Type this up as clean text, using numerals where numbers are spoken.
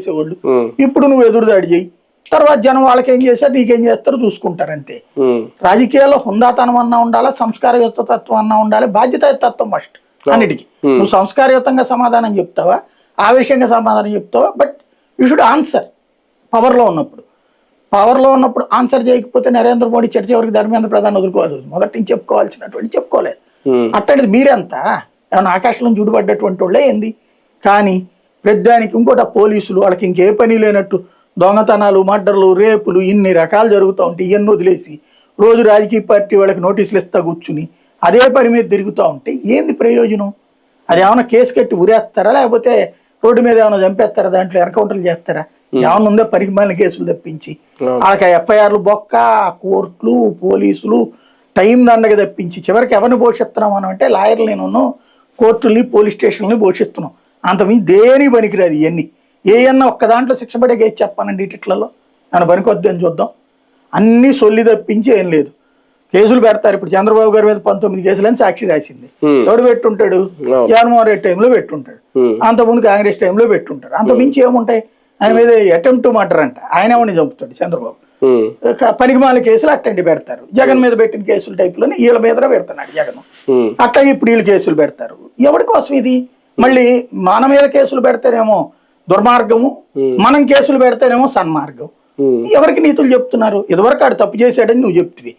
చేసేవాళ్ళు. ఇప్పుడు నువ్వు ఎదురుదాడి చేయి, తర్వాత జనం వాళ్ళకి ఏం చేశారు, నీకేం చేస్తారో చూసుకుంటారు అంతే. రాజకీయాల్లో హుందాతనం అన్నా ఉండాలి, సంస్కారయుత తత్వం అన్నా ఉండాలి, బాధ్యత తత్వం మస్ట్ అన్నిటికీ. నువ్వు సంస్కారయుతంగా సమాధానం చెప్తావా, ఆవేశంగా సమాధానం చెప్తావా, బట్ యూ షుడ్ ఆన్సర్. పవర్లో ఉన్నప్పుడు ఆన్సర్ చేయకపోతే నరేంద్ర మోడీ చివరికి ధర్మేంద్ర ప్రధాని వదులుకోవాలి, మొదటి నుంచి చెప్పుకోవాల్సినటువంటి చెప్పుకోలేదు. అట్టండి మీరంతా ఏమన్నా ఆకాశంలో చూడబడ్డటువంటి వాళ్ళే ఏంది. కానీ పెద్దానికి ఇంకోటి పోలీసులు వాళ్ళకి ఇంకే పని లేనట్టు దొంగతనాలు, మర్డర్లు, రేపులు ఇన్ని రకాలు జరుగుతూ ఉంటే ఇవన్నీ వదిలేసి రోజు రాజకీయ పార్టీ వాళ్ళకి నోటీసులు ఇస్తా కూర్చుని అదే పని మీద తిరుగుతూ ఉంటే ఏంది ప్రయోజనం? అది ఏమైనా కేసు కట్టి ఉరేస్తారా, లేకపోతే రోడ్డు మీద ఏమైనా చంపేస్తారా, దాంట్లో ఎన్కౌంటర్లు చేస్తారా? ఏమైనా ఉందో పరిమాణ కేసులు తప్పించి వాళ్ళకి ఎఫ్ఐఆర్లు బొక్క, కోర్టులు, పోలీసులు టైం దండగా తప్పించి చివరికి ఎవరిని పోషిస్తున్నాం మనం అంటే లాయర్లు నేను కోర్టుల్ని, పోలీస్ స్టేషన్లని పోషిస్తున్నాం. అంతమించి దేని పనికిరాదు ఇవన్నీ. ఏమన్నా ఒక్క దాంట్లో శిక్ష పడే కేసు చెప్పానండి ఇట్లలో నన్ను పనికొద్దు అని చూద్దాం. అన్నీ సొల్లి తప్పించి ఏం లేదు. కేసులు పెడతారు. ఇప్పుడు చంద్రబాబు గారి మీద 19 కేసులని సాక్షి రాసింది. ఎవడు పెట్టుంటాడు? జగన్మోహన్ రెడ్డి టైంలో పెట్టుంటాడు, అంతకుముందు కాంగ్రెస్ టైంలో పెట్టుంటారు. అంతకుమించి ఏముంటాయి? ఆయన మీద అటెంప్ట్ టు మర్డర్ అంట, ఆయన ఎవరిని చంపుతాడు చంద్రబాబు. పనికిమాల కేసులు అట్టండి పెడతారు. జగన్ మీద పెట్టిన కేసుల టైపులోనే వీళ్ళ మీద పెడుతున్నాడు జగన్. అట్లా ఇప్పుడు వీళ్ళు కేసులు పెడతారు. ఎవరి కోసం ఇది? మళ్ళీ మన మీద కేసులు పెడితేనేమో దుర్మార్గము, మనం కేసులు పెడితేనేమో సన్మార్గం. ఎవరికి నీతులు చెప్తున్నారు? ఇదివరకు ఆడు తప్పు చేశాడని నువ్వు చెప్తివి,